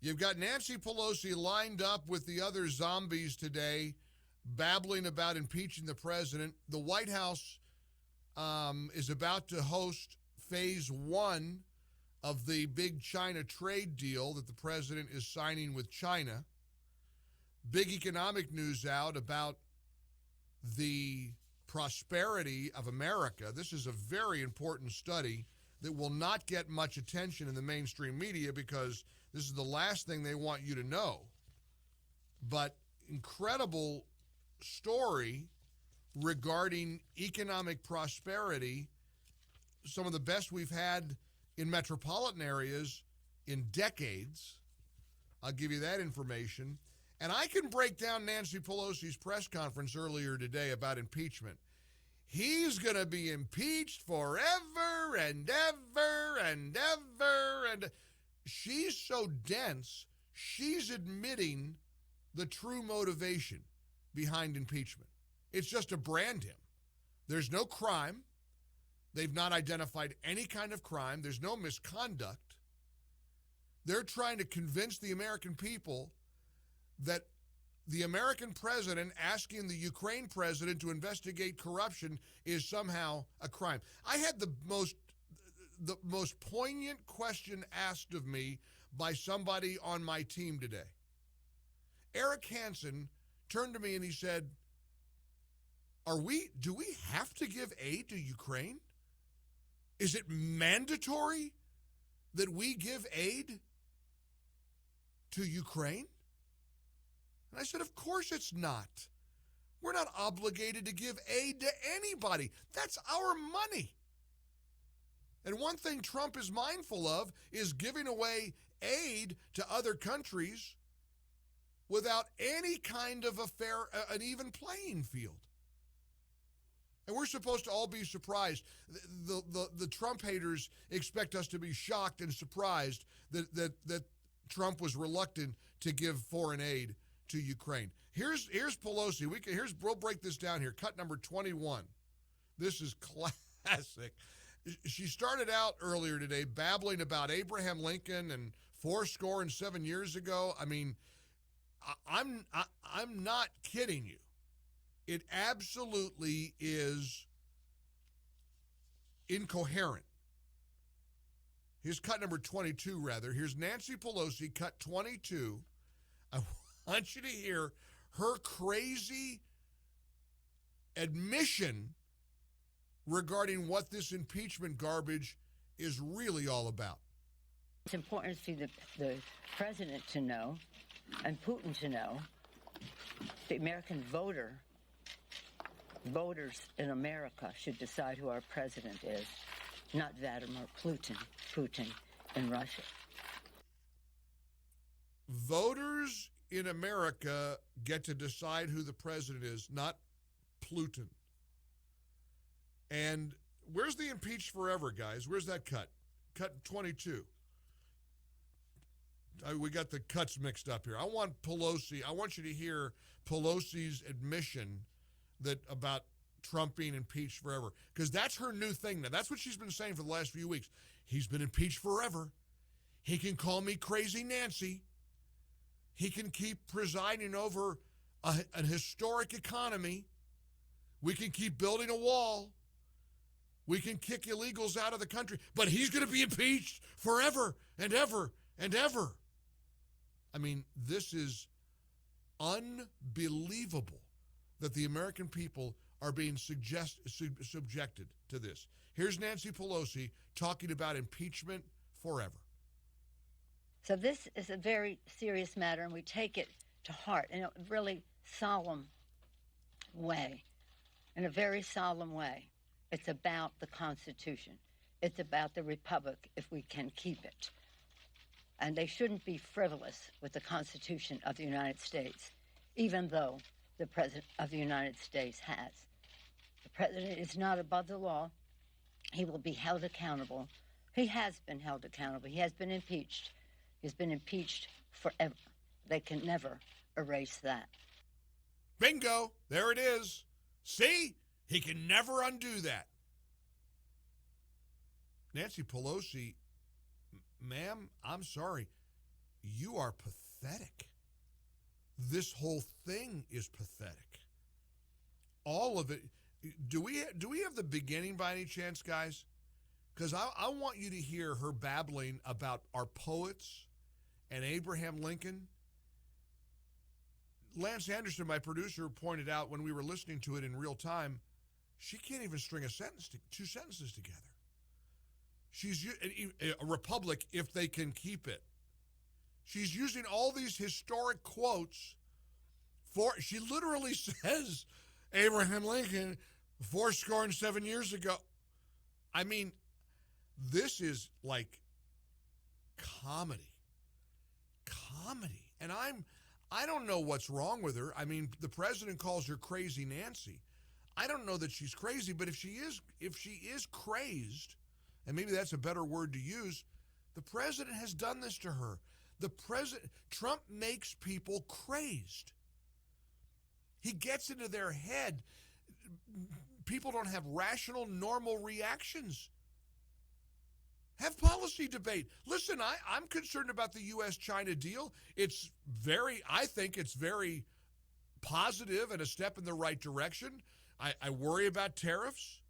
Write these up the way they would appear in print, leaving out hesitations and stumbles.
You've got Nancy Pelosi lined up with the other zombies today, babbling about impeaching the president. The White House is about to host phase one of the big China trade deal that the president is signing with China. Big economic news out about the prosperity of America. This is a very important study that will not get much attention in the mainstream media because this is the last thing they want you to know. But incredible story regarding economic prosperity, some of the best we've had in metropolitan areas in decades. I'll give you that information. And I can break down Nancy Pelosi's press conference earlier today about impeachment. He's going to be impeached forever and ever and ever. And she's so dense, she's admitting the true motivation behind impeachment. It's just to brand him. There's no crime. They've not identified any kind of crime. There's no misconduct. They're trying to convince the American people that the American president asking the Ukraine president to investigate corruption is somehow a crime. I had the most poignant question asked of me by somebody on my team today. Eric Hansen turned to me and he said, do we have to give aid to Ukraine? Is it mandatory that we give aid to Ukraine? And I said, of course it's not. We're not obligated to give aid to anybody. That's our money. And one thing Trump is mindful of is giving away aid to other countries without any kind of an even playing field. And we're supposed to all be surprised. The Trump haters expect us to be shocked and surprised that Trump was reluctant to give foreign aid to Ukraine. Here's Pelosi. We'll break this down here. Cut number 21. This is classic. She started out earlier today babbling about Abraham Lincoln and 77 years ago. I mean, I'm not kidding you. It absolutely is incoherent. Here's cut number 22, rather. Here's Nancy Pelosi, cut 22. I want you to hear her crazy admission regarding what this impeachment garbage is really all about. It's important for the president to know and Putin to know, the American voters in America should decide who our president is, not Vladimir Putin in Russia. Voters in America get to decide who the president is, not Putin. And where's the impeached forever, guys? Where's that cut? Cut 22. We got the cuts mixed up here. I want you to hear Pelosi's admission that about Trump being impeached forever, because that's her new thing now. That's what she's been saying for the last few weeks. He's been impeached forever. He can call me crazy Nancy. He can keep presiding over an historic economy. We can keep building a wall. We can kick illegals out of the country, but he's going to be impeached forever and ever and ever. I mean, this is unbelievable that the American people are being subjected to this. Here's Nancy Pelosi talking about impeachment forever. So this is a very serious matter, and we take it to heart in a really solemn way. In a very solemn way. It's about the Constitution. It's about the Republic, if we can keep it. And they shouldn't be frivolous with the Constitution of the United States, even though the President of the United States has. The President is not above the law. He will be held accountable. He has been held accountable. He has been impeached. He's been impeached forever. They can never erase that. Bingo! There it is. See? He can never undo that. Nancy Pelosi, ma'am, I'm sorry. you are pathetic. This whole thing is pathetic. All of it. Do we have the beginning by any chance, guys? Because I want you to hear her babbling about our poets and Abraham Lincoln. Lance Anderson, my producer, pointed out when we were listening to it in real time, she can't even string two sentences together. She's a republic if they can keep it. She's using all these historic quotes she literally says Abraham Lincoln 7 years ago. I mean, this is like comedy. And I don't know what's wrong with her. I mean, the president calls her Crazy Nancy. I don't know that she's crazy, but if she is crazed, and maybe that's a better word to use, the president has done this to her. Trump makes people crazed. He gets into their head. People don't have rational, normal reactions. Have policy debate. Listen, I'm concerned about the U.S.-China deal. I think it's very positive and a step in the right direction. I worry about tariffs.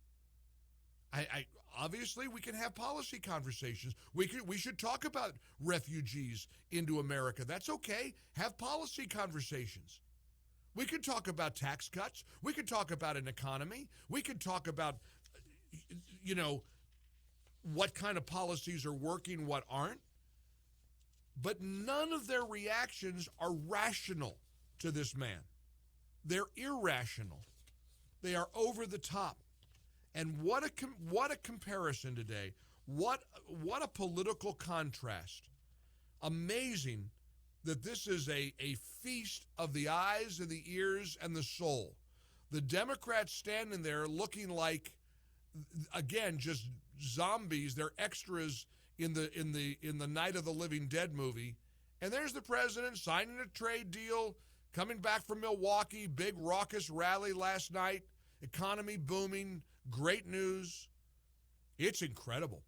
Obviously, we can have policy conversations. We should talk about refugees into America. That's okay. Have policy conversations. We could talk about tax cuts. We could talk about an economy. We could talk about, what kind of policies are working, what aren't. But none of their reactions are rational to this man. They're irrational. They are over the top. And what a comparison today. What a political contrast. Amazing that this is a feast of the eyes and the ears and the soul. The Democrats standing there looking like, again, just zombies. They're extras in the Night of the Living Dead movie. And there's the president signing a trade deal, coming back from Milwaukee, big raucous rally last night, economy booming, great news. It's incredible.